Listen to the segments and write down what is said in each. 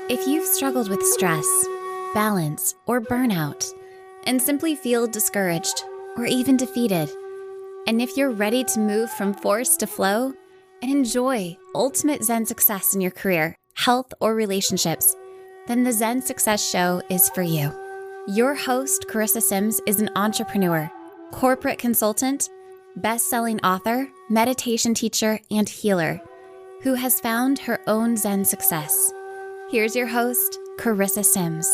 If you've struggled with stress, balance, or burnout, and simply feel discouraged or even defeated, and if you're ready to move from force to flow and enjoy ultimate Zen success in your career, health, or relationships, then the Zen Success Show is for you. Your host, Carissa Sims, is an entrepreneur, corporate consultant, best-selling author, meditation teacher, and healer who has found her own Zen success. Here's your host, Carissa Sims.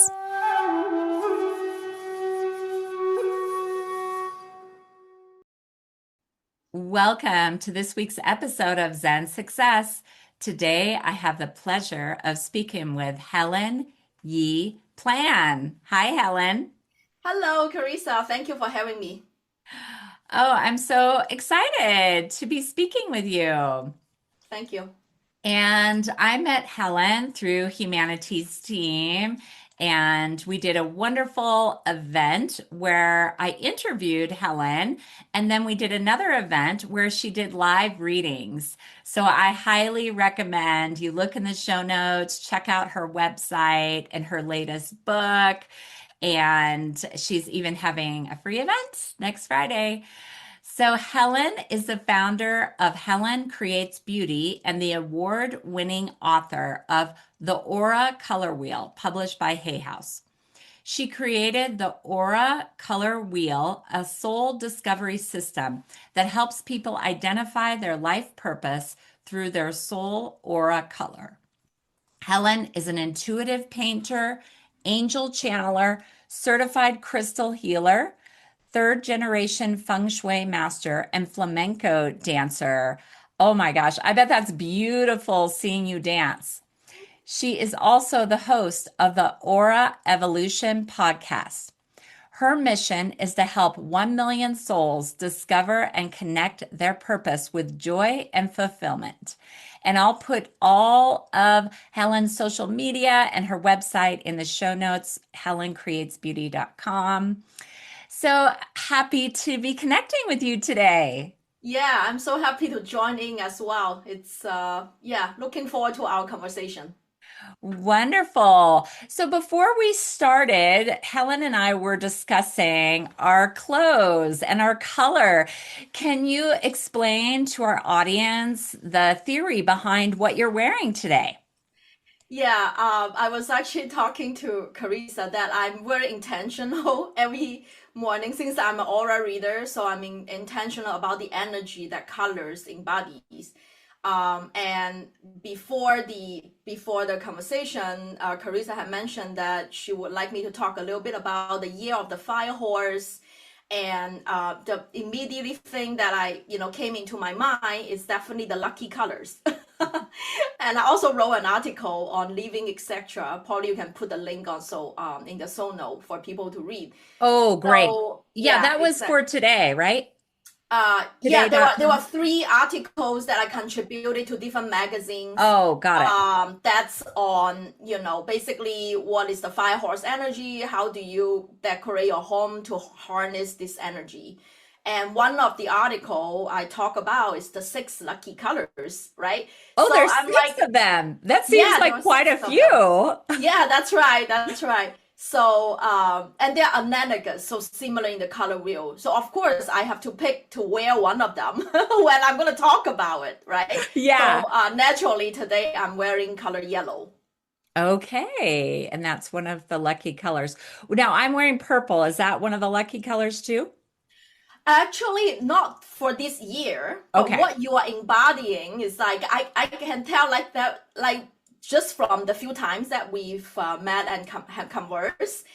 Welcome to this week's episode of Zen Success. Today, I have the pleasure of speaking with Helen Ye Plehn. Hi, Helen. Hello, Carissa. Thank you for having me. Oh, I'm so excited to be speaking with you. Thank you. And I met Helen through Humanity's team, and we did a wonderful event where I interviewed Helen, and then we did another event where she did live readings. So I highly recommend you look in the show notes, check out her website and her latest book. And she's even having a free event next Friday. So, Helen is the founder of Helen Creates Beauty and the award-winning author of The Aura Color Wheel, published by Hay House. She created the Aura Color Wheel, a soul discovery system that helps people identify their life purpose through their soul aura color. Helen is an intuitive painter, angel channeler, certified crystal healer, third generation Feng Shui master, and flamenco dancer. Oh my gosh, I bet that's beautiful seeing you dance. She is also the host of the Aura Evolution podcast. Her mission is to help 1 million souls discover and connect their purpose with joy and fulfillment. And I'll put all of Helen's social media and her website in the show notes, helencreatesbeauty.com. So happy to be connecting with you today. Yeah, I'm so happy to join in as well. It's looking forward to our conversation. Wonderful. So before we started, Helen and I were discussing our clothes and our color. Can you explain to our audience the theory behind what you're wearing today? Yeah, I was actually talking to Carissa that I'm very intentional every morning since I'm an aura reader, so I'm intentional about the energy that colors embodies. And before the conversation, Carissa had mentioned that she would like me to talk a little bit about the year of the fire horse. And the immediately thing that came into my mind is definitely the lucky colors. And I also wrote an article on living, etc. Probably you can put the link also in the show note for people to read. Oh, great. So Yeah, yeah, that was for exactly. today, right? There were Today.com. three articles that I contributed to different magazines. Oh, got it. That's on, basically what is the fire horse energy? How do you decorate your home to harness this energy? And one of the article I talk about is the 6 lucky colors, right? Oh, So there's I'm six like, of them. That seems yeah, there like were quite a six of them. few. Yeah, that's right. That's right. So, and they're analogous, so similar in the color wheel. So, of course, I have to pick to wear one of them when I'm going to talk about it, right? So, Yeah. naturally, today I'm wearing color yellow. Okay. And that's one of the lucky colors. Now I'm wearing purple. Is that one of the lucky colors too? Actually, not for this year, but Okay. what you are embodying is like, I can tell like that, like just from the few times that we've met and have conversed,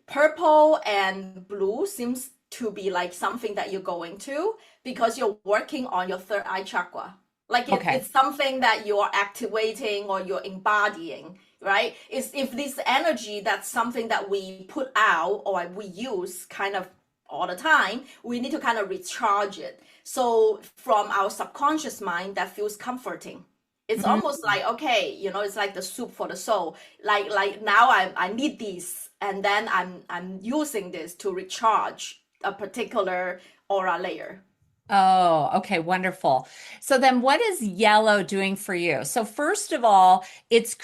purple and blue seems to be like something that you're going to because you're working on your third eye chakra. Like Okay. it's something that you're activating or you're embodying, right? It's if this energy, that's something that we put out or we use kind of all the time, we need to kind of recharge it. So from our subconscious mind, that feels comforting. It's almost like, okay, it's like the soup for the soul. Like now I need this, and then I'm using this to recharge a particular aura layer. Oh, okay, wonderful. So then what is yellow doing for you? So first of all, it's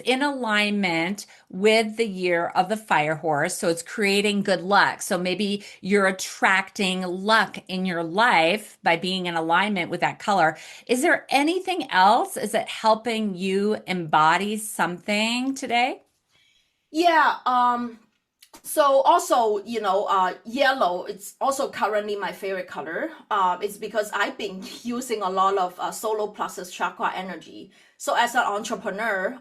in alignment with the year of the fire horse. So it's creating good luck. So maybe you're attracting luck in your life by being in alignment with that color. Is there anything else? Is it helping you embody something today? Yeah, so also, yellow, it's also currently my favorite color. It's because I've been using a lot of solar plexus chakra energy. So as an entrepreneur,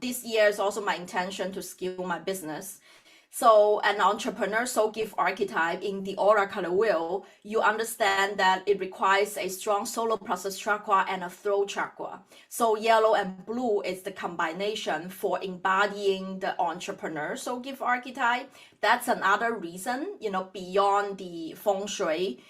this year is also my intention to scale my business. So an entrepreneur soul gift archetype in the aura color wheel, you understand that it requires a strong solar plexus chakra and a throat chakra. So yellow and blue is the combination for embodying the entrepreneur soul gift archetype. That's another reason, beyond the Feng Shui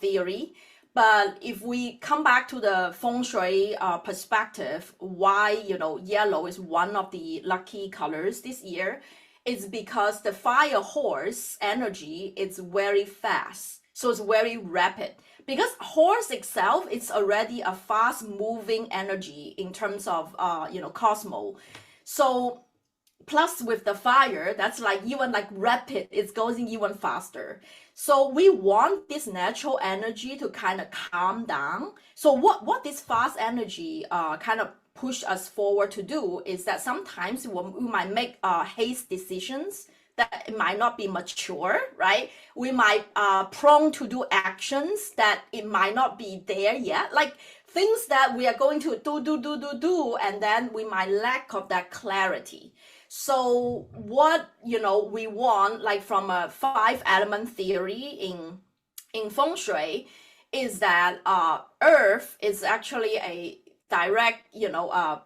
theory. But if we come back to the Feng Shui perspective, why, yellow is one of the lucky colors this year is because the fire horse energy is very fast. So it's very rapid. Because horse itself is already a fast moving energy in terms of cosmos. So plus with the fire, that's like even like rapid, it's going even faster. So we want this natural energy to kind of calm down. So what this fast energy kind of push us forward to do is that sometimes we might make haste decisions that it might not be mature, right? We might prone to do actions that it might not be there yet, like things that we are going to do, and then we might lack of that clarity. So what we want, like from a five element theory in feng shui, is that earth is actually a direct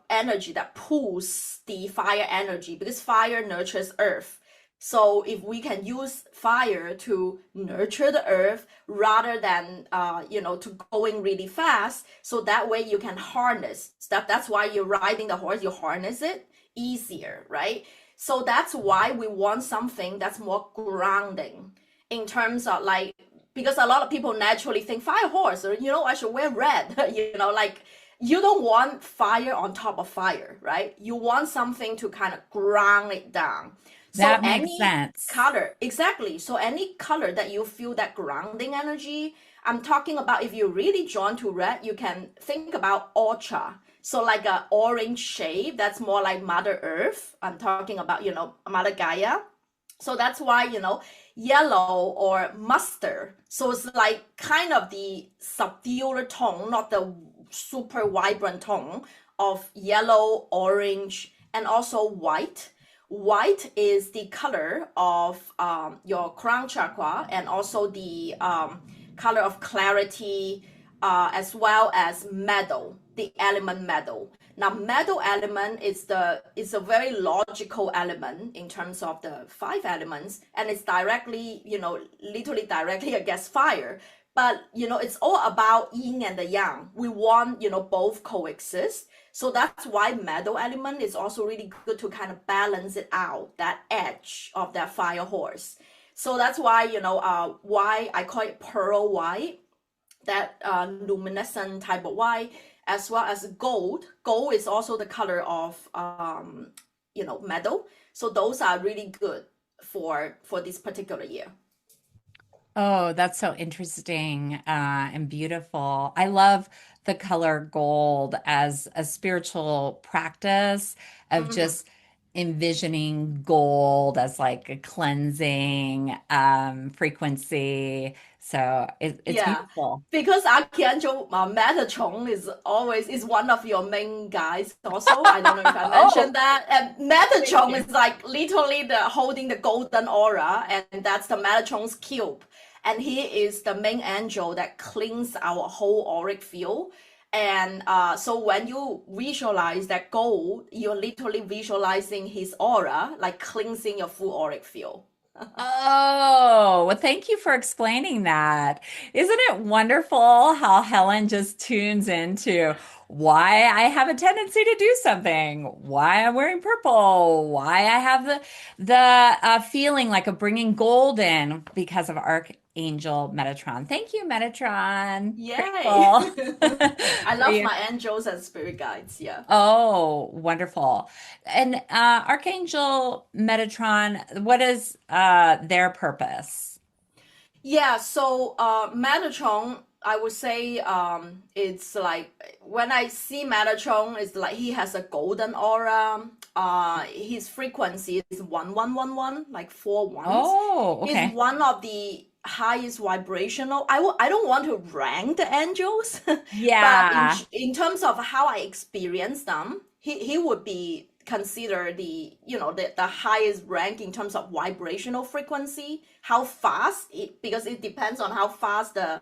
energy that pulls the fire energy, because fire nurtures earth. So if we can use fire to nurture the earth rather than to going really fast, so that way you can harness stuff. That's why you're riding the horse, you harness it easier, right? So that's why we want something that's more grounding in terms of like, because a lot of people naturally think fire horse, or I should wear red. Like you don't want fire on top of fire, right? You want something to kind of ground it down. So That makes any sense. color, exactly. So any color that you feel that grounding energy, I'm talking about if you're really drawn to red, you can think about ultra. So like a orange shade, that's more like Mother Earth. I'm talking about, Mother Gaia. So that's why, yellow or mustard. So it's like kind of the subdued tone, not the super vibrant tone of yellow, orange, and also white. White is the color of your crown chakra, and also the color of clarity, as well as metal, the element metal. Now, metal element is a very logical element in terms of the five elements, and it's directly, literally directly against fire. But it's all about yin and the yang. We want both coexist. So that's why metal element is also really good to kind of balance it out, that edge of that fire horse. So that's why why I call it pearl white, that luminescent type of white, as well as gold. Gold is also the color of metal. So those are really good for this particular year. Oh, that's so interesting and beautiful. I love the color gold as a spiritual practice of Mhm. just envisioning gold as like a cleansing frequency. So it's Yeah, beautiful. because Archangel Metatron is one of your main guys. Also, I don't know if I Oh, mentioned that. And thank Metatron you. is like literally the holding the golden aura, and that's the Metatron's cube. And he is the main angel that cleans our whole auric field. And so when you visualize that gold, you're literally visualizing his aura, like cleansing your full auric field. Oh, well, thank you for explaining that. Isn't it wonderful how Helen just tunes into why I have a tendency to do something, why I'm wearing purple, why I have the feeling like of bringing gold in because of Angel Metatron. Thank you, Metatron. Yay. Grateful I for love you. my angels and spirit guides. Yeah. Oh, wonderful. And Archangel Metatron, what is their purpose? Yeah, so Metatron, I would say it's like when I see Metatron, it's like he has a golden aura. His frequency is 1111, like four ones. Oh, Is okay. one of the highest vibrational. I don't want to rank the angels, but Yeah. in terms of how I experience them, he would be considered the the highest rank in terms of vibrational frequency, how fast it, because it depends on how fast the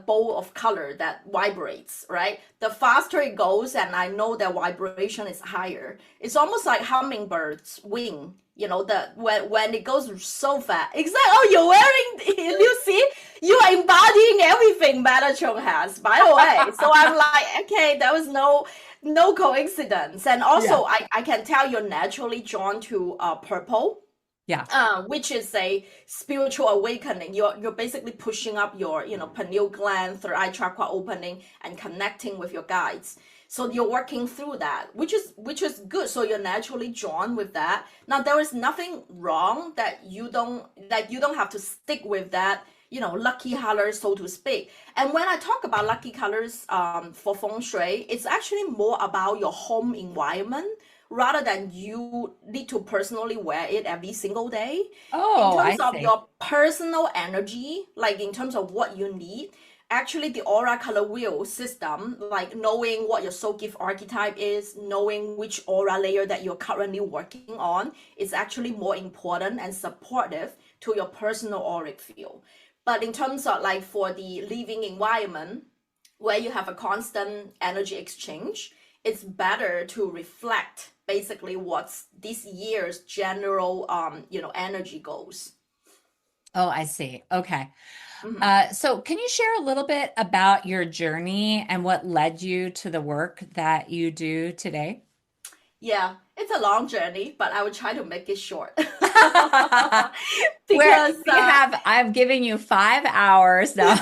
bowl of color that vibrates, right? The faster it goes, and I know the vibration is higher. It's almost like hummingbird's wing. The when it goes so fast. Exactly. Oh, you're wearing. You see, you are embodying everything Metatron has. By the way, so I'm like, okay, there was no coincidence. And Yeah. also, I can tell you're naturally drawn to purple, Yeah. which is a spiritual awakening. You're basically pushing up your pineal gland, third eye chakra opening, and connecting with your guides. So you're working through that, which is good. So you're naturally drawn with that. Now there is nothing wrong that you don't have to stick with that. Lucky colors, so to speak. And when I talk about lucky colors for feng shui, it's actually more about your home environment rather than you need to personally wear it every single day. In Oh, I terms of see. your personal energy, like in terms of what you need, actually the aura color wheel system, like knowing what your soul gift archetype is, knowing which aura layer that you're currently working on, is actually more important and supportive to your personal auric field. But in terms of like for the living environment, where you have a constant energy exchange, it's better to reflect basically what's this year's general energy goals. Oh, I see. Okay. Mhm. So can you share a little bit about your journey and what led you to the work that you do today? Yeah, it's a long journey, but I will try to make it short. Where Because we have, I'm giving you 5 hours now.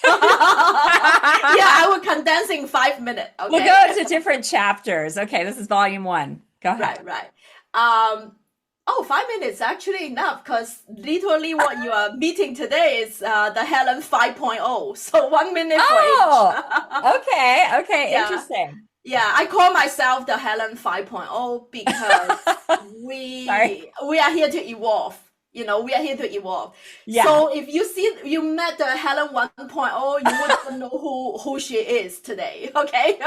yeah, I will condense in 5 minutes, We'll okay? go to different chapters. Okay, this is volume one. Go ahead. Right, right. Um, oh, 5 minutes actually enough because literally what you are meeting today is the Helen 5.0. So 1 minute for each. Oh, okay. Okay. Yeah. Interesting. Yeah, I call myself the Helen 5.0 because Sorry. we are here to evolve. We are here to evolve. Yeah. So if you met the Helen 1.0, you wouldn't know who she is today. Okay,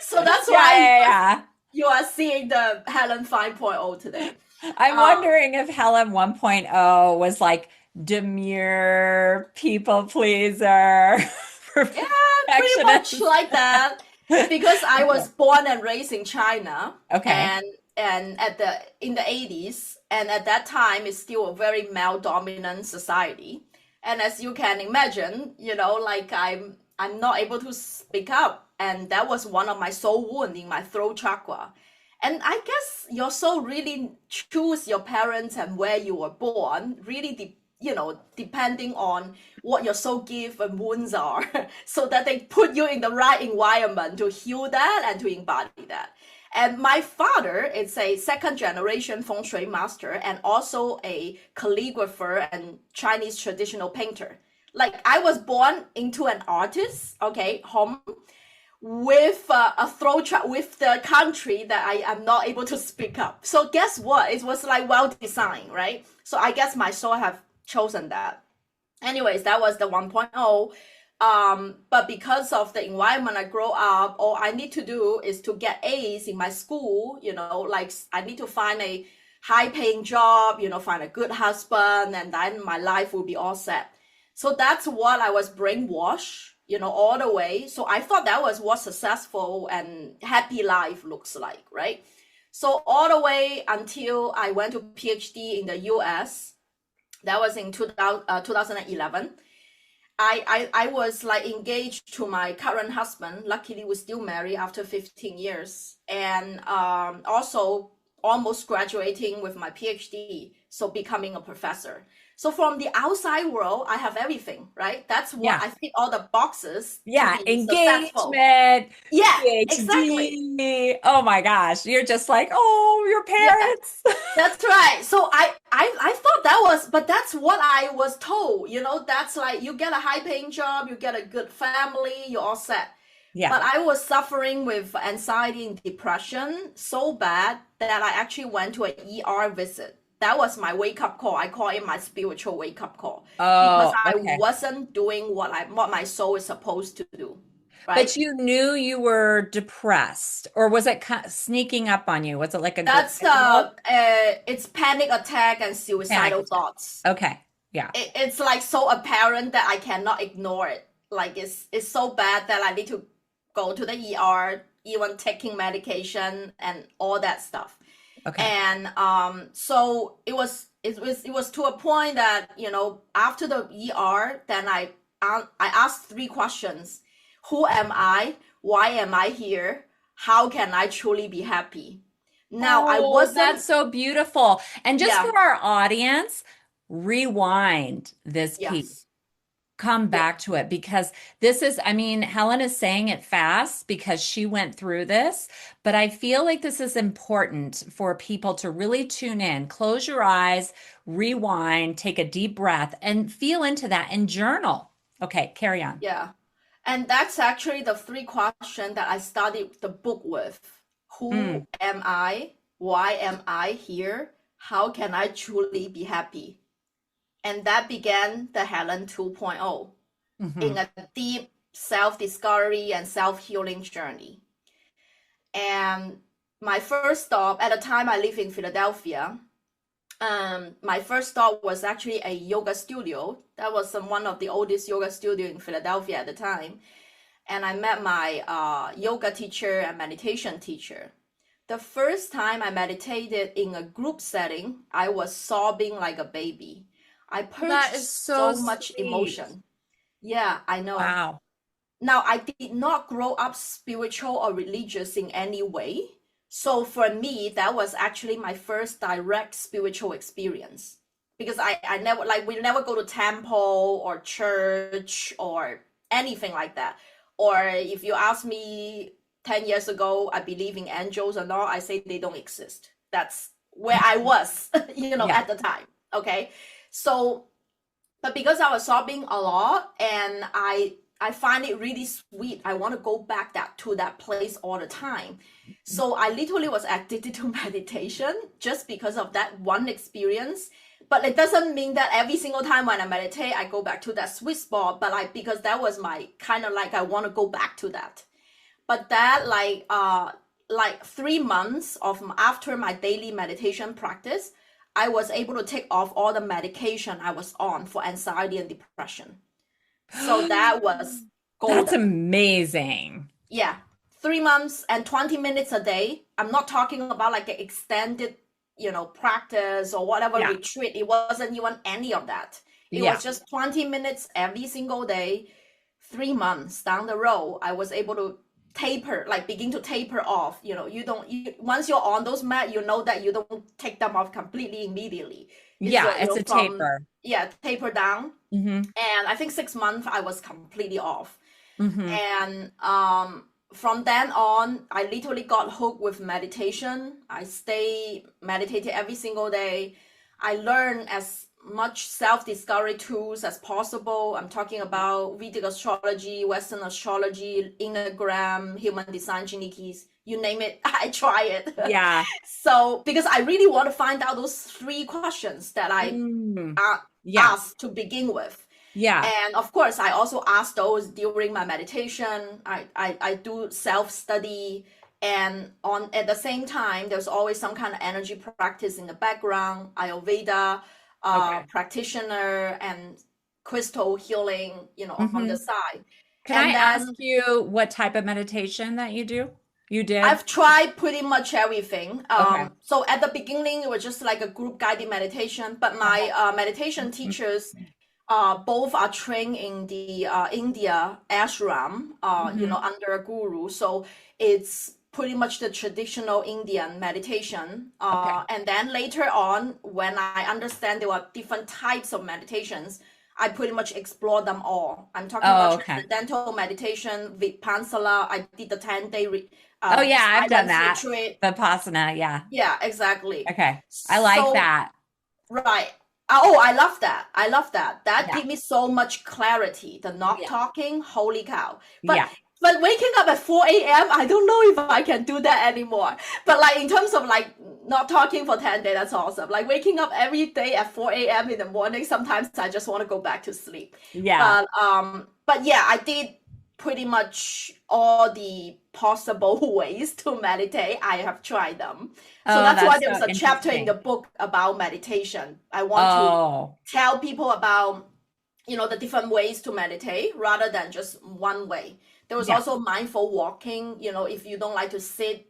so that's Yeah, why yeah, yeah. you are seeing the Helen 5.0 today. I'm Uh, wondering if Helen 1.0 was like demure, people pleaser, yeah, pretty much perfectionist. like that. Because I Okay. was born and raised in China, Okay. and at the in the 80s, and at that time it's still a very male dominant society. And as you can imagine, like I'm not able to speak up, and that was one of my soul wound in my throat chakra. And I guess your soul really choose your parents and where you were born, really depending on what your soul gift and wounds are, so that they put you in the right environment to heal that and to embody that. And my father is a second generation feng shui master and also a calligrapher and Chinese traditional painter. Like I was born into an artist, okay, home with a throat with the country that I am not able to speak up. So guess what? It was like well designed, right? So I guess my soul have chosen that. Anyways, that was the 1.0. But because of the environment I grow up, all I need to do is to get A's in my school, like I need to find a high paying job, find a good husband, and then my life will be all set. So that's what I was brainwashed, all the way. So I thought that was what successful and happy life looks like, right? So all the way until I went to PhD in the US, that was in 2011. I was like engaged to my current husband. Luckily, we're still married after 15 years. And also almost graduating with my PhD, so becoming a professor. So from the outside world, I have everything, right? That's what Yeah. I fit all the boxes to Yeah. be successful. Engagement, Yeah, exactly. PhD. Oh my gosh. You're just like, oh, your Yeah, parents. that's right. So I thought that was, but that's what I was told. That's like you get a high paying job, you get a good family, you're all set. Yeah. But I was suffering with anxiety and depression so bad that I actually went to an ER visit. That was my wake up call. I call it my spiritual wake up call because Oh, I okay. wasn't doing what my soul is supposed to do, But right? you knew you were depressed, or was it sneaking up on you? Was it like a That's gradual it's panic attack and panic suicidal attack? thoughts. Okay. Yeah. It's like so apparent that I cannot ignore it. Like it's so bad that I need to go to the ER, even taking medication and all that stuff. Okay. And so it was to a point that after the ER, then I asked three questions: Who am I? Why am I here? How can I truly be happy? Now I Oh, wasn't. that's so beautiful. And just Yeah. for our audience, rewind this piece. Yes. Come Yeah. back to it because this is, I mean, Helen is saying it fast because she went through this, but I feel like this is important for people to really tune in, close your eyes, rewind, take a deep breath, and feel into that and journal. Okay, carry on. Yeah. And that's actually the three questions that I started the book with. Mm, Who am I? Why am I here? How can I truly be happy? And that began the Helen 2.0 hmm in a deep self-discovery and self-healing journey. And my first stop, at the time I live in Philadelphia, my first stop was actually a yoga studio. That was one of the oldest yoga studio in Philadelphia at the time. And I met my yoga teacher and meditation teacher. The first time I meditated in a group setting, I was sobbing like a baby. I That is purged so so much sweet. emotion. Yeah, I know. Wow. Now, I did not grow up spiritual or religious in any way. So for me, that was actually my first direct spiritual experience. Because I never, like, we never go to temple or church or anything like that. Or if you ask me 10 years ago, I believe in angels or not, I say they don't exist. That's where I was, Yeah. at the time. Okay. So, but because I was sobbing a lot and I find it really sweet. I want to go back to that place all the time. So I literally was addicted to meditation just because of that one experience. But it doesn't mean that every single time when I meditate, I go back to that sweet spot. But because that was my kind of like I want to go back to that. But that like 3 months of after my daily meditation practice, I was able to take off all the medication I was on for anxiety and depression. So that was That's golden. amazing. Yeah. 3 months and 20 minutes a day. I'm not talking about like an extended, practice or whatever Yeah. retreat. It wasn't even any of that. It Yeah. was just 20 minutes every single day. 3 months down the road, I was able to begin to taper off. Once you're on those mat, you know that you don't take them off completely immediately. It's Yeah, it's a from, taper. yeah, taper down. hmm And I think 6 months I was completely off. hmm And from then on, I literally got hooked with meditation. I stay meditating every single day. I learn as much self-discovery tools as possible. I'm talking about Vedic astrology, Western astrology, Enneagram, human design, gene keys, you name it, I try it. Yeah. So, because I really want to find out those three questions that I Mm. Yeah. asked to begin with. Yeah. And of course, I also ask those during my meditation. I do self-study. And at the same time, there's always some kind of energy practice in the background, Ayurveda Okay. practitioner and crystal healing, on the hmm side. Can I And ask then you what type of meditation that you do? You did? I've tried pretty much everything. Okay. So at the beginning, it was just like a group guided meditation, but my meditation teachers both are trained in the India ashram, hmm under a guru. So it's pretty much the traditional Indian meditation. Okay. And then later on, when I understand there were different types of meditations, I pretty much explore them all. I'm talking Oh, about okay. transcendental meditation, Vipassana. I did the 10-day Oh yeah, I've done silence that. retreat. Vipassana, yeah. Yeah, exactly. Okay. I like So, that. right. Oh, I love that. I love that. That Yeah. gave me so much clarity. The not Yeah. talking, holy cow. Yeah. But waking up at 4 a.m., I don't know if I can do that anymore. But like in terms of like not talking for 10 days, that's awesome. Like waking up every day at 4 a.m. in the morning, sometimes I just want to go back to sleep. Yeah. But yeah, I did pretty much all the possible ways to meditate. I have tried them. So Oh, that's why that's there was so a chapter in the interesting. book about meditation. I want to Oh, tell people about, the different ways to meditate rather than just one way. There was yeah. also mindful walking. If you don't like to sit,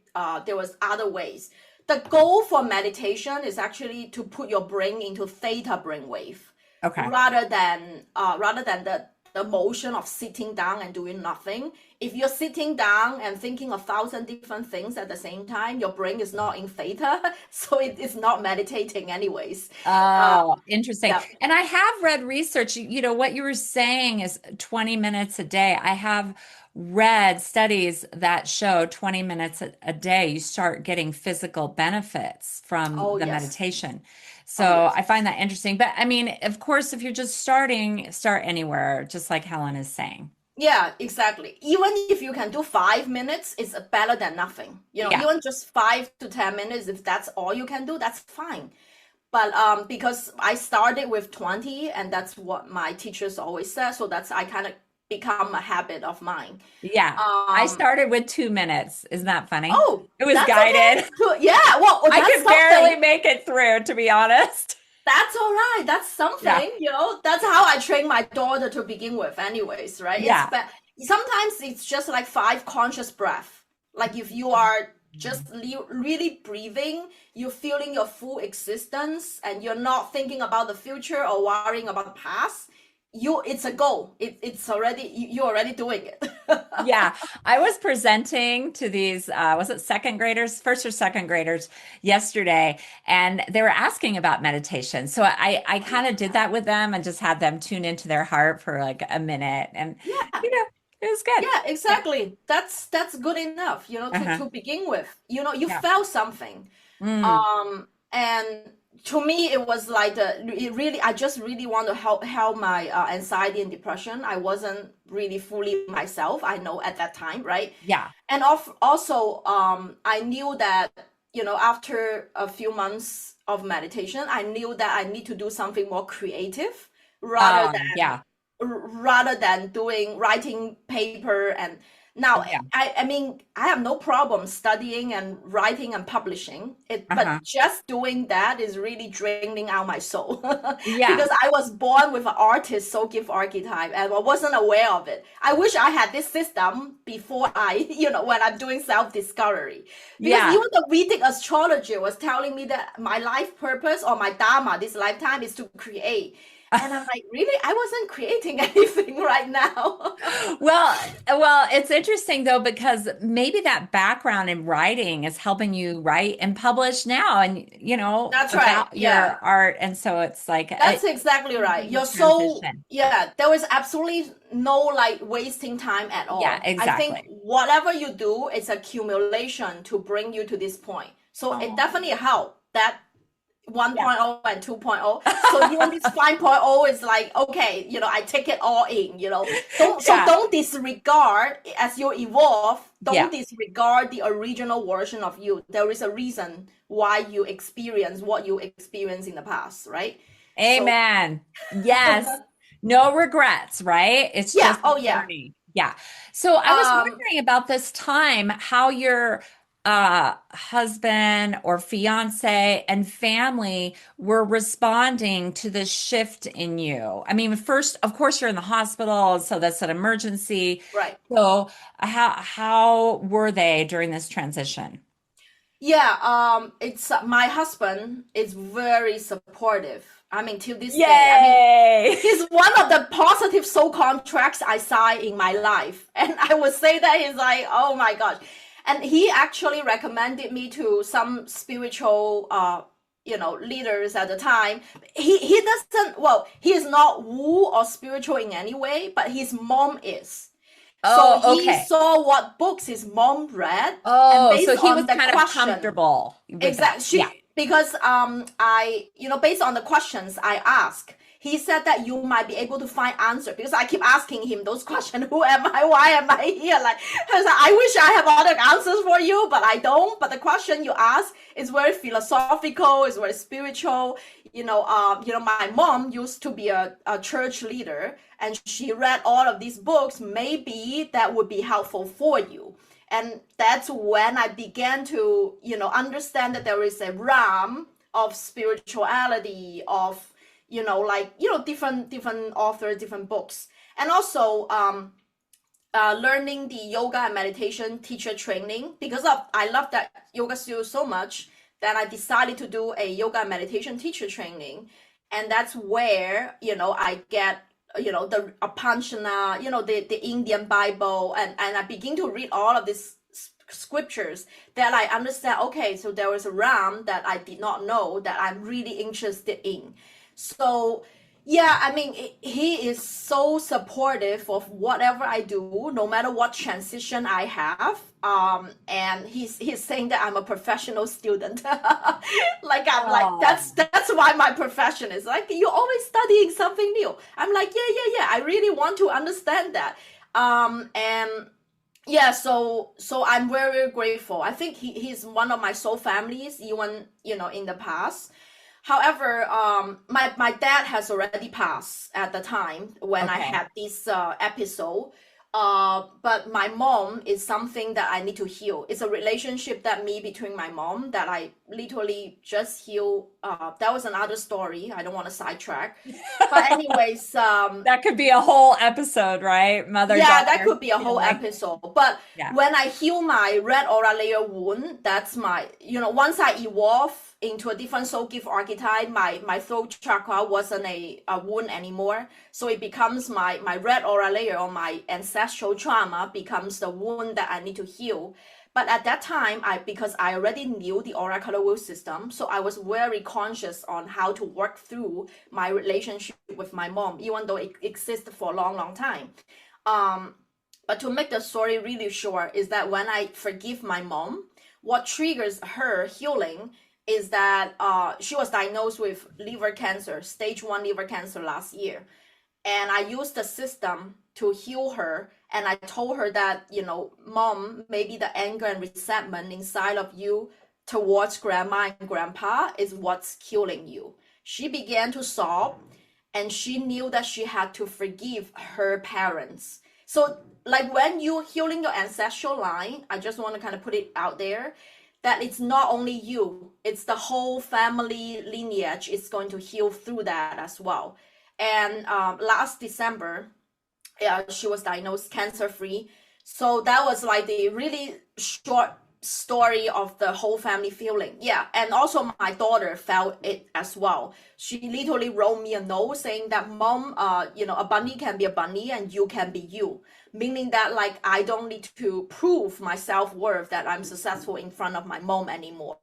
there was other ways. The goal for meditation is actually to put your brain into theta brainwave Okay. rather than the motion of sitting down and doing nothing. If you're sitting down and thinking 1,000 different things at the same time, your brain is not in theta, so it is not meditating anyways. Oh, interesting. Yeah. And I have read research, what you were saying is 20 minutes a day. I have read studies that show 20 minutes a day, you start getting physical benefits from Oh the yes. meditation. Oh So yes. I find that interesting. But I mean, of course, if you're just starting, start anywhere, just like Helen is saying. Yeah, exactly. Even if you can do 5 minutes, it's better than nothing. Yeah. Even just 5 to 10 minutes, if that's all you can do, that's fine. But because I started with 20, and that's what my teachers always said, so I kind of become a habit of mine. Yeah. I Um, started with 2 minutes. Isn't that funny? oh, It was that's okay. guided. Yeah, well, I that's could barely something. make it through, to be honest. That's all right. That's Yeah. something. That's how I train my daughter to begin with, anyways, right? Yeah. Sometimes it's just like 5 conscious breath. Like if you are just really breathing, you're feeling your full existence, and you're not thinking about the future or worrying about the past. It's a goal. You're already doing it. Yeah, I was presenting to these, was it second graders, first or second graders yesterday, and they were asking about meditation. So I kind of did that with them and just had them tune into their heart for like a minute, and Yeah. you know, it was good. Yeah, exactly. That's good enough, Uh-huh. to begin with. You Yeah. felt something. Mm, And to me, it was like I just really want to help my anxiety and depression. I wasn't really fully myself, I know, at that time, right? yeah. And also, I knew that, after a few months of meditation, I knew that I need to do something more creative rather Yeah. than doing writing paper. And now Yeah. I mean, I have no problem studying and writing and publishing it, but Uh-huh. just doing that is really draining out my soul. Yeah. Because I was born with an artist soul gift archetype, and I wasn't aware of it. I wish I had this system before when I'm doing self-discovery. Because Yeah. even the Vedic astrologer was telling me that my life purpose or my dharma this lifetime is to create. And I'm like, really? I wasn't creating anything right now. Well, it's interesting though, because maybe that background in writing is helping you write and publish now, and That's right. about your Yeah. art. And so it's like That's exactly right. You're transition. there was absolutely no like wasting time at all. Yeah, I think exactly. whatever you do, it's accumulation to bring you to this point. So it Oh, definitely helped that yeah. 1.0 and 2.0. So even this 5.0 is like, okay, I take it all in, Yeah. don't disregard as you evolve, Yeah. don't disregard the original version of you. There is a reason why you experience what you experienced in the past, right? Amen. Yes. No regrets, right? It's Yeah. just a Oh yeah. journey. Yeah. So I was Um, wondering about this time, how your husband or fiance and family were responding to this shift in you. I mean, first, of course, you're in the hospital, so that's an emergency. right. So how were they during this transition? Yeah. It's my husband is very supportive. I mean, till this day, I mean, Yay! he's one of the positive soul contracts I saw in my life. And I would say that he's like, oh my gosh. And he actually recommended me to some spiritual leaders at the time. He doesn't, well, he is not woo or spiritual in any way, but his mom is. So Oh, he okay. saw what books his mom read, and Oh, so based he was on the kind of question, comfortable with that. exactly, Yeah. because based on the questions I ask, he said that you might be able to find answer, because I keep asking him those questions. Who am I? Why am I here? Like, I wish I have all the answers for you, but I don't. But the question you ask is very philosophical, is very spiritual. My mom used to be a church leader, and she read all of these books. Maybe that would be helpful for you. And that's when I began to, understand that there is a realm of spirituality, of, different authors, different books. And also, learning the yoga and meditation teacher training, because I love that yoga studio so much that I decided to do a yoga and meditation teacher training. And that's where, I get, the Apanchana, the Indian Bible, and I begin to read all of these scriptures that I understand, okay, so there was a realm that I did not know that I'm really interested in. So yeah, I mean, he is so supportive of whatever I do, no matter what transition I have. And he's saying that I'm a professional student. Like, I'm like, Oh. that's why my profession is like, you're always studying something new. I'm like, yeah. I really want to understand that. And yeah, so I'm very, very grateful. I think he's one of my soul families, even in the past. However, my dad has already passed at the time when I Okay. had this episode. But my mom is something that I need to heal. It's a relationship that between my mom that I literally just heal. That was another story. I don't want to sidetrack. But anyways, That could be a whole episode, right? Mother yeah, that daughter could be a whole healing. episode. But Yeah. when I heal my red aura layer wound, that's my, once I evolve into a different soul gift archetype, my throat chakra wasn't a wound anymore. So it becomes my red aura layer, or my ancestral trauma becomes the wound that I need to heal. But at that time, because I already knew the aura color wheel system, so I was very conscious on how to work through my relationship with my mom, even though it existed for a long, long time. But to make the story really short, is that when I forgive my mom, what triggers her healing is that she was diagnosed with liver cancer, stage 1 liver cancer last year. And I used the system to heal her. And I told her that, mom, maybe the anger and resentment inside of you towards grandma and grandpa is what's killing you. She began to sob, and she knew that she had to forgive her parents. So, like, when you're healing your ancestral line, I just want to kind of put it out there that it's not only you, it's the whole family lineage is going to heal through that as well. And last December, she was diagnosed cancer-free. So that was like the really short story of the whole family feeling. Yeah, and also my daughter felt it as well. She literally wrote me a note saying that, mom, a bunny can be a bunny and you can be you. Meaning that, like, I don't need to prove my self-worth that I'm successful in front of my mom anymore.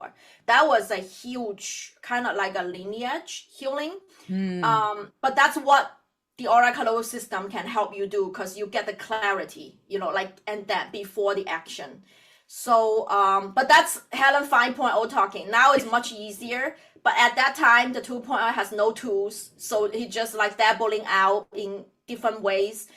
That was a huge kind of like a lineage healing. But that's what the oracle system can help you do, because you get the clarity, and that before the action. So, but that's Helen 5.0 talking. Now it's much easier. But at that time, the 2.0 has no tools. So he just like dabbling out in different ways.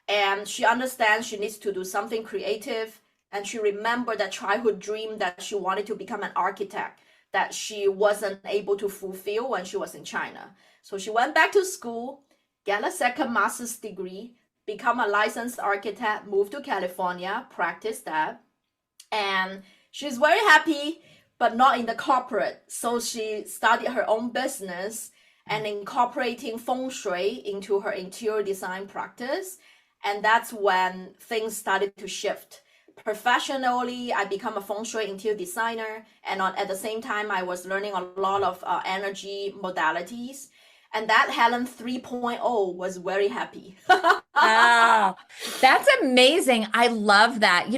And she understands she needs to do something creative. And she remembered that childhood dream that she wanted to become an architect that she wasn't able to fulfill when she was in China. So she went back to school, get a second master's degree, become a licensed architect, moved to California, practice that. And she's very happy, but not in the corporate. So she started her own business and incorporating Feng Shui into her interior design practice. And that's when things started to shift. Professionally, I become a Feng Shui interior designer. And at the same time, I was learning a lot of energy modalities. And that Helen 3.0 was very happy. Ah, That's amazing. I love that.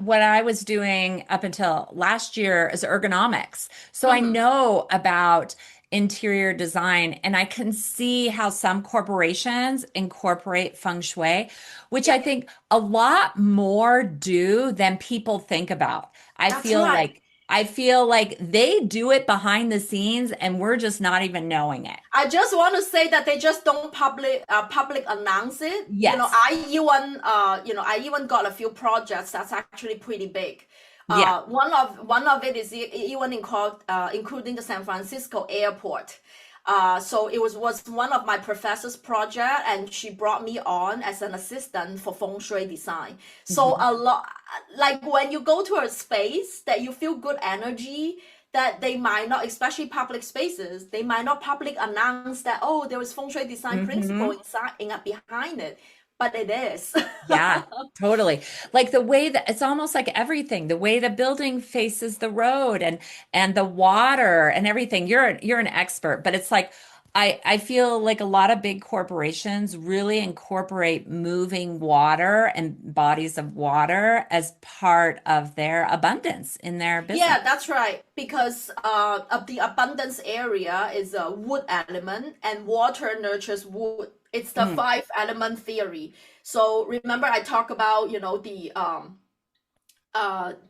What I was doing up until last year is ergonomics. So I Mhm. know about interior design and I can see how some corporations incorporate feng shui, which I Yeah, think a lot more do than people think about. I that's feel right. like I feel like they do it behind the scenes and we're just not even knowing it. I just want to say that they just don't public announce it. Yes. I even got a few projects that's actually pretty big. Yeah. One of it is even including the San Francisco airport. So it was one of my professor's project, and she brought me on as an assistant for feng shui design. So Mhm. a lot, like when you go to a space that you feel good energy, that they might not, especially public spaces, they might not public announce that, oh, there is feng shui design principle Mhm. inside behind it, but it is. Yeah, totally. Like the way that it's almost like everything, the way the building faces the road and the water and everything. You're an expert, but it's like I feel like a lot of big corporations really incorporate moving water and bodies of water as part of their abundance in their business. Yeah, that's right. Because of the abundance area is a wood element, and water nurtures wood. It's the Mm, five element theory. So remember, I talk about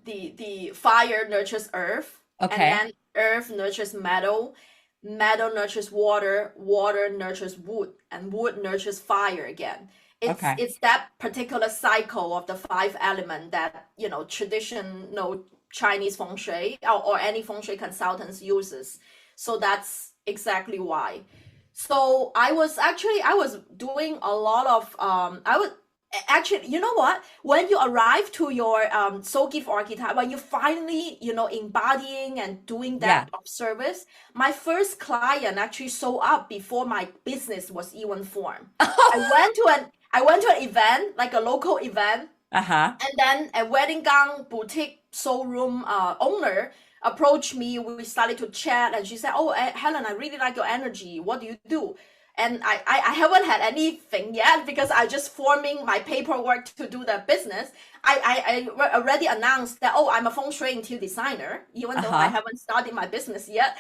the fire nurtures earth, and okay. then earth nurtures metal, metal nurtures water, water nurtures wood, and wood nurtures fire again. it's Okay. it's that particular cycle of the five element that traditional Chinese feng shui, or any feng shui consultants uses. So that's exactly why. So I was doing a lot of I was actually, you know what, when you arrive to your soul gift archetype, when you finally embodying and doing Yeah. that of service, my first client actually sold up before my business was even formed. I went to an event, like a local event, Uh-huh. and then a wedding gown boutique showroom owner approached me. We started to chat, and she said, "Oh, Helen, I really like your energy. What do you do?" And I haven't had anything yet because I just forming my paperwork to do the business. I already announced that, oh, I'm a feng shui interior designer, even though I Uh-huh. haven't started my business yet.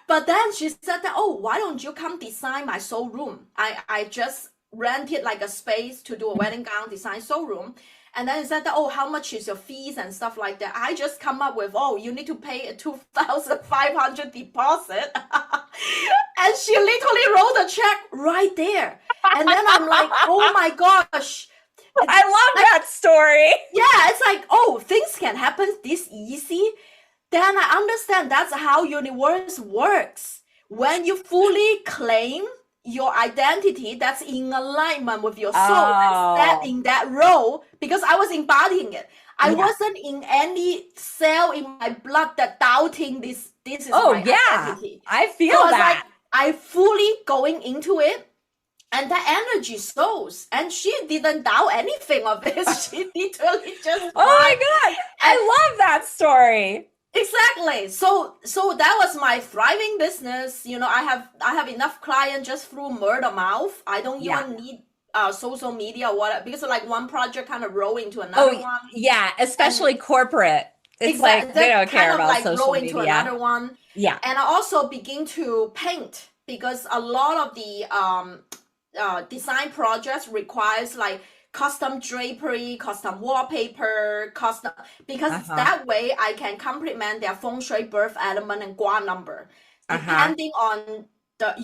But then she said that, oh, why don't you come design my showroom? I just rented like a space to do a wedding gown design showroom. And then he said that, oh, how much is your fees and stuff like that? I just come up with, oh, you need to pay a 2,500 deposit. And she literally wrote a check right there. And then I'm like, oh my gosh. I love Like, that story. yeah, it's like, oh, things can happen this easy. Then I understand that's how universe works. When you fully claim your identity that's in alignment with your soul and step Oh, in that role, because I was embodying it. I yeah. wasn't in any cell in my blood that doubting this is Oh, my yeah. identity. I So feel it's like that. I fully going into it, and that energy shows. And she didn't doubt anything of this. She literally just Oh vibe. my God. And I love that story. exactly. So that was my thriving business. I have enough clients just through word of mouth. I don't Yeah. even need social media or what, because like one project kind of roll into another Oh, one. yeah. And Especially corporate. It's like exactly, they that don't care kind of about like roll social into media. another one. Yeah. And I also begin to paint, because a lot of the design projects requires like custom drapery, custom wallpaper, custom, because Uh-huh. that way I can complement their feng shui birth element and gua number, Uh-huh. depending on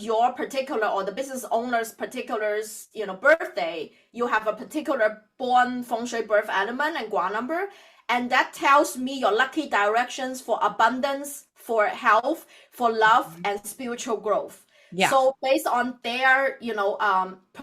your particular, or the business owner's particulars, birthday. You have a particular born feng shui birth element and gua number, and that tells me your lucky directions for abundance, for health, for love, Mhm. and spiritual growth. Yeah. So based on their,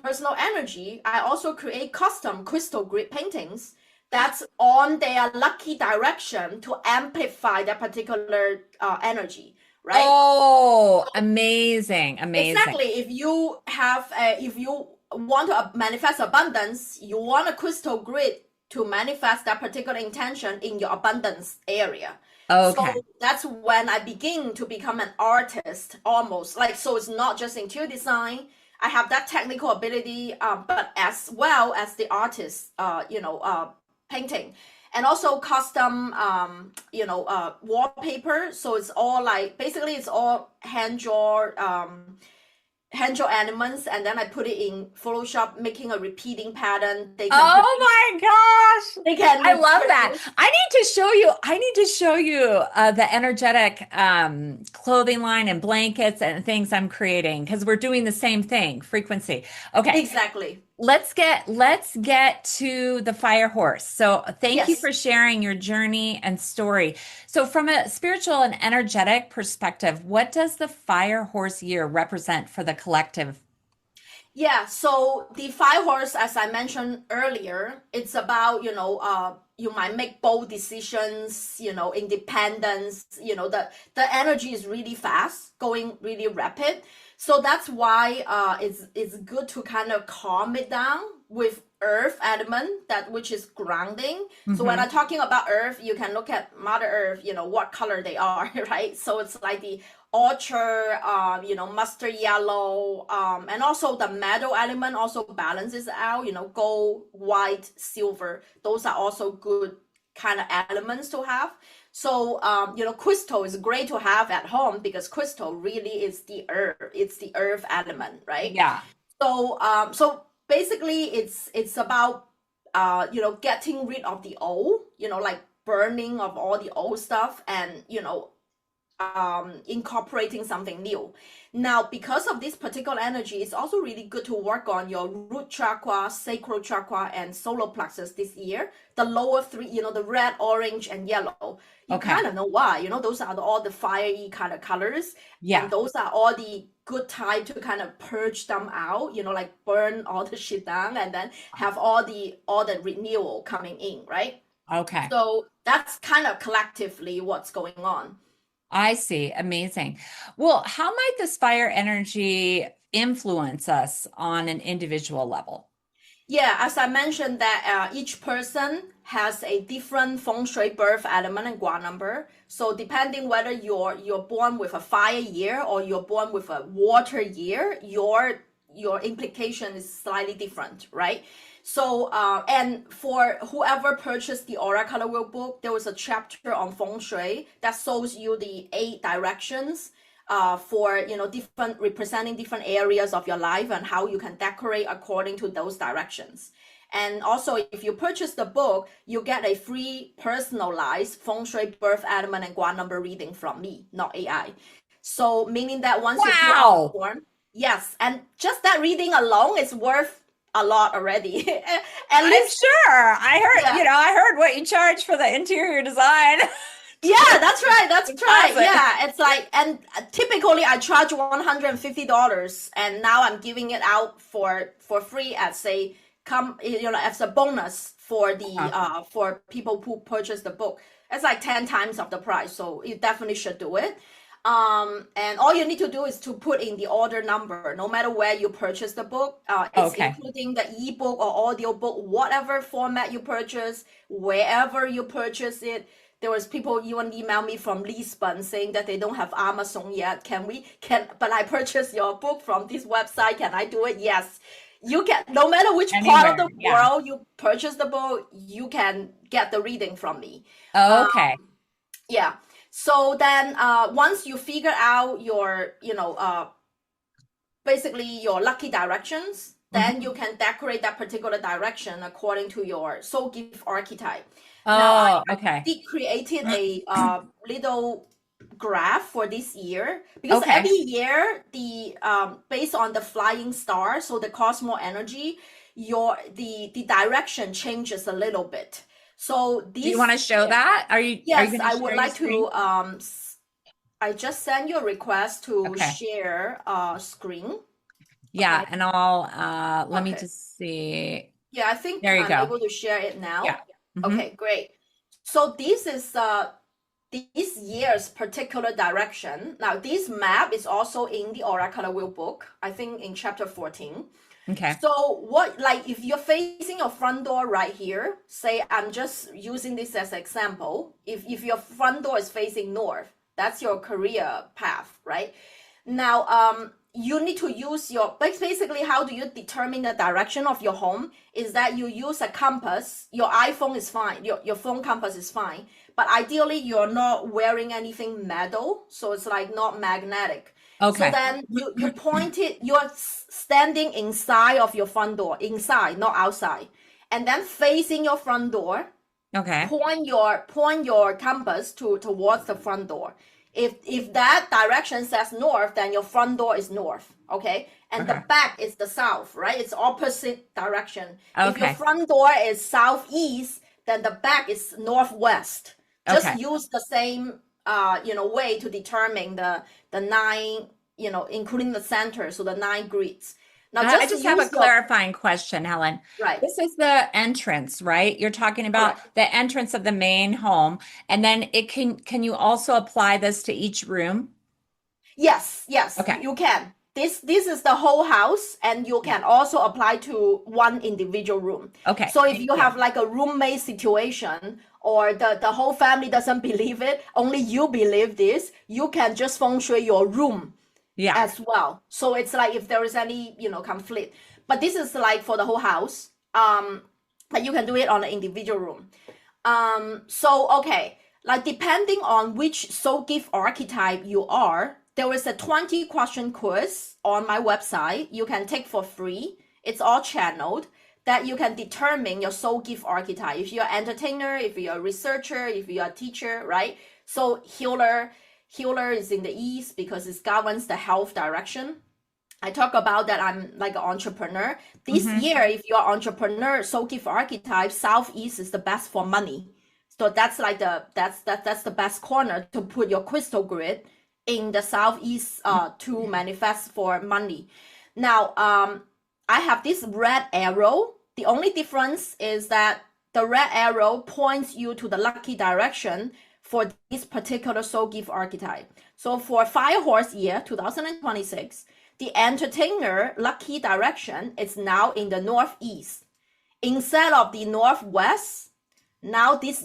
personal energy, I also create custom crystal grid paintings that's on their lucky direction to amplify that particular energy, right? Oh, amazing. Amazing. Exactly. If you want to manifest abundance, you want a crystal grid to manifest that particular intention in your abundance area. So Okay. that's when I begin to become an artist, almost like, so it's not just interior design. I have that technical ability, but as well as the artist, painting, and also custom, wallpaper. So it's all like basically it's all hand draw elements, and then I put it in Photoshop, making a repeating pattern. They can Oh my gosh. they can I love that. reproduce. I need to show you the energetic clothing line and blankets and things I'm creating because we're doing the same thing, frequency. Okay. Exactly. Let's get to the fire horse. So thank you Yes. for sharing your journey and story. So from a spiritual and energetic perspective, what does the fire horse year represent for the collective? Yeah, so the five horse, as I mentioned earlier, it's about, you might make bold decisions, independence, the energy is really fast, going really rapid. So that's why it's good to kind of calm it down with earth element, that which is grounding. So when Hmm. I'm talking about earth, you can look at Mother Earth, what color they are, right? So it's like the orchard, mustard yellow, and also the metal element also balances out, gold, white, silver. Those are also good kind of elements to have. So, crystal is great to have at home because crystal really is the earth. It's the earth element, right? Yeah. So basically, it's about getting rid of the old, like burning of all the old stuff, and incorporating something new. Now, because of this particular energy, it's also really good to work on your root chakra, sacral chakra, and solar plexus this year. The lower three, the red, orange, and yellow. You Okay. kind of know why. Those are all the fiery kind of colors, and Yeah. those are all the good time to kind of purge them out. Like burn all the shit down, and then have all the renewal coming in, right? Okay. So that's kind of collectively what's going on. I see. Amazing. Well, how might this fire energy influence us on an individual level? Yeah, as I mentioned that each person has a different feng shui birth element and guan number. So depending whether you're born with a fire year or you're born with a water year, your implication is slightly different, right? So and for whoever purchased the Aura Color Wheel book, there was a chapter on feng shui that shows you the 8 directions for different representing different areas of your life and how you can decorate according to those directions. And also, if you purchase the book, you get a free personalized feng shui birth element and guan number reading from me, not AI. So meaning that once you fill out the Wow. form, yes, and just that reading alone is worth a lot already. At I'm least, sure. I heard, yeah. I heard what you charge for the interior design. Yeah, that's right. That's right. Deposit. Yeah, it's like, and typically I charge $150, and now I'm giving it out for free as a as a bonus for the for people who purchase the book. It's like 10 times of the price, so you definitely should do it. And all you need to do is to put in the order number, no matter where you purchase the book. It's Okay. including the ebook or audio book, whatever format you purchase, wherever you purchase it. There was people even email me from Lisbon saying that they don't have Amazon yet. But I purchased your book from this website. Can I do it? Yes. You can, no matter which part of Anywhere. the Yeah. world you purchase the book, you can get the reading from me. Okay. Yeah. So then once you figure out your, basically your lucky directions, then Mhm. you can decorate that particular direction according to your soul gift archetype. Now, I Oh, okay. did created a little graph for this year because Okay. every year the based on the flying star, so the cosmo energy, the direction changes a little bit. So Do you want this to show year, that? Are you yes, going to I would share your like screen? to I just sent you a request to Okay. share screen. Yeah, Okay. and I'll let me Okay. just see. Yeah, I think There you I'm go. able to share it Yeah. now. Hmm. Okay, great. So this is this year's particular direction. Now, this map is also in the Oracle Wheel book, I think in chapter 14. Okay. So what, like if you're facing your front door right here, say I'm just using this as an example. If your front door is facing north, that's your career path, right? Now, you need to use your, basically how do you determine the direction of your home is that you use a compass. Your iPhone is fine, your phone compass is fine, but ideally you're not wearing anything metal, so it's like not magnetic. So Okay. then you point it, you're standing inside of your front door, inside, not outside, and then facing your front door. Okay. Point your compass towards the front door. If that direction says north, then your front door is north, okay? And Okay. the back is the south, right? It's opposite direction. If your Okay. front door is southeast, then the back is northwest. Just Okay. use the same way to determine the nine, including the center, so the 9 grids. Now I just have a use your clarifying question, Helen. right. This is the entrance, right? You're talking about Correct. the entrance of the main home, and then can you also apply this to each room? Yes, Okay. you can. This is the whole house, and you can also apply to one individual room. Okay. So if Thank you have like a roommate situation, or the whole family doesn't believe it, only you believe this, you can just feng shui your room Yeah. as well. So it's like if there is any, conflict. But this is like for the whole house. But you can do it on an individual room. So okay, like depending on which soul gift archetype you are, there is a 20-question quiz on my website you can take for free. It's all channeled that you can determine your soul gift archetype. If you're an entertainer, if you're a researcher, if you're a teacher, right? So healer is in the east because it governs the health direction. I talk about that I'm like an entrepreneur. This year, if you're an entrepreneur, soul gift archetype, southeast is the best for money. So that's like that's the best corner to put your crystal grid in the southeast to manifest for money. Now, I have this red arrow. The only difference is that the red arrow points you to the lucky direction for this particular soul gift archetype. So for Fire Horse year 2026, the entertainer lucky direction is now in the northeast instead of the northwest. Now this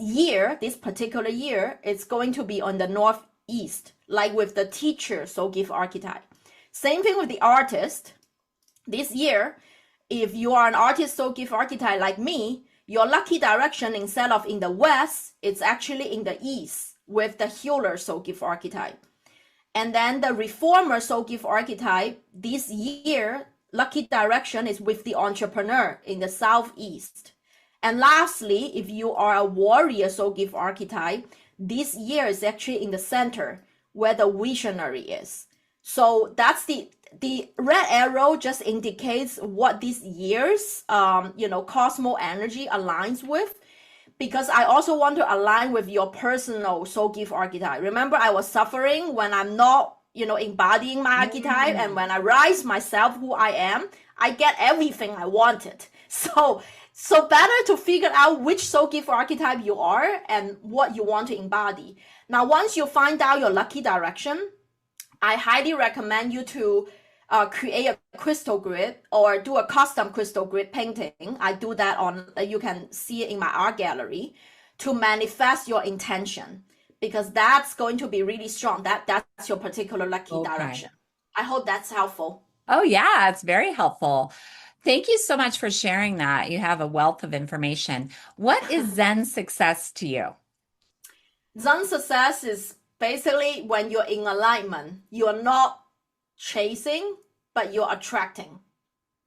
particular year, it's going to be on the northeast, like with the teacher soul gift archetype. Same thing with the artist. This year, if you are an artist soul gift archetype like me, your lucky direction instead of in the west, it's actually in the east with the healer soul gift archetype. And then the reformer soul gift archetype this year, lucky direction is with the entrepreneur in the southeast. And lastly, if you are a warrior soul gift archetype, this year is actually in the center where the visionary is. So that's the red arrow just indicates what this year's cosmo energy aligns with, because I also want to align with your personal soul gift archetype. Remember, I was suffering when I'm not embodying my archetype, and when I rise myself who I am, I get everything I wanted. So better to figure out which soul gift archetype you are and what you want to embody. Now, once you find out your lucky direction, I highly recommend you to create a crystal grid or do a custom crystal grid painting. I do that you can see it in my art gallery, to manifest your intention, because that's going to be really strong. That's your particular lucky direction. I hope that's helpful. Oh, yeah, it's very helpful. Thank you so much for sharing that. You have a wealth of information. What is Zen Success to you? Zen Success is basically when you're in alignment. You're not chasing, but you're attracting.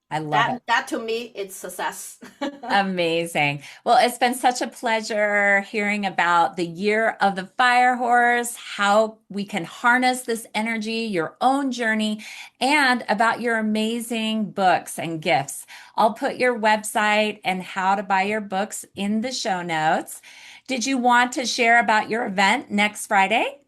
I love it. That to me, it's success. Amazing. Well, it's been such a pleasure hearing about the year of the fire horse, how we can harness this energy, your own journey, and about your amazing books and gifts. I'll put your website and how to buy your books in the show notes. Did you want to share about your event next Friday?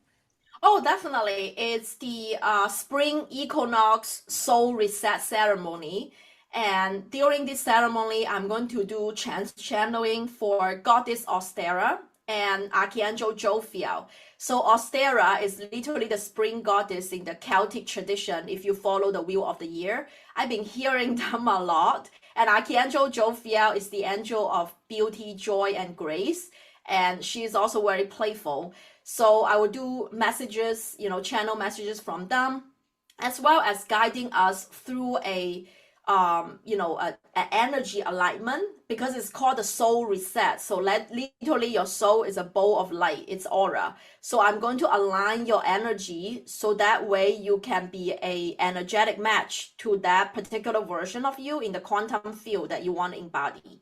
Oh, definitely. It's the spring equinox soul reset ceremony. And during this ceremony, I'm going to do channeling for Goddess Ostera and Archangel Jophiel. So Ostera is literally the spring goddess in the Celtic tradition, if you follow the wheel of the year. I've been hearing them a lot. And Archangel Jophiel is the angel of beauty, joy, and grace. And she is also very playful. So I will do messages, channel messages from them. as well as guiding us through a energy alignment, because it's called the soul reset. So literally your soul is a bowl of light, it's aura. So I'm going to align your energy so that way you can be a energetic match to that particular version of you in the quantum field that you want to embody.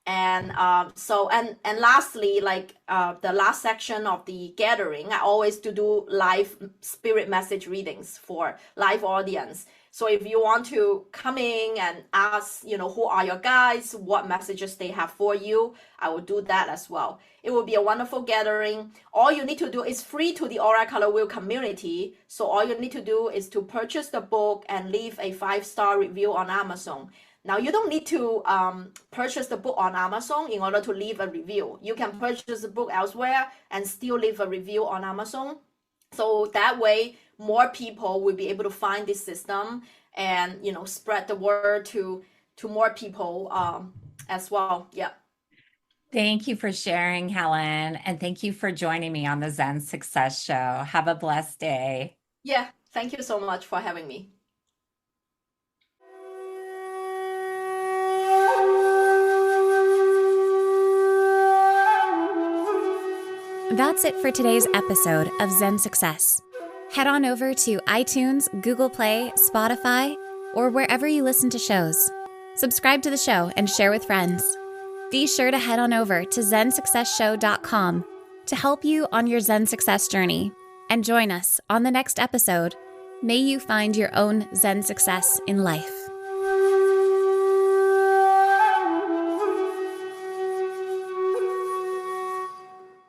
And and lastly, like the last section of the gathering, I always do live spirit message readings for live audience. So if you want to come in and ask, who are your guides, what messages they have for you, I will do that as well. It will be a wonderful gathering. All you need to do is free to the Aura Color Wheel community. So all you need to do is to purchase the book and leave a 5-star review on Amazon. Now, you don't need to purchase the book on Amazon in order to leave a review. You can purchase the book elsewhere and still leave a review on Amazon. So that way, more people will be able to find this system and, spread the word to more people as well. Yeah. Thank you for sharing, Helen. And thank you for joining me on the Zen Success Show. Have a blessed day. Yeah. Thank you so much for having me. That's it for today's episode of Zen Success. Head on over to iTunes, Google Play, Spotify, or wherever you listen to shows. Subscribe to the show and share with friends. Be sure to head on over to ZenSuccessShow.com to help you on your Zen Success journey. And join us on the next episode. May you find your own Zen success in life.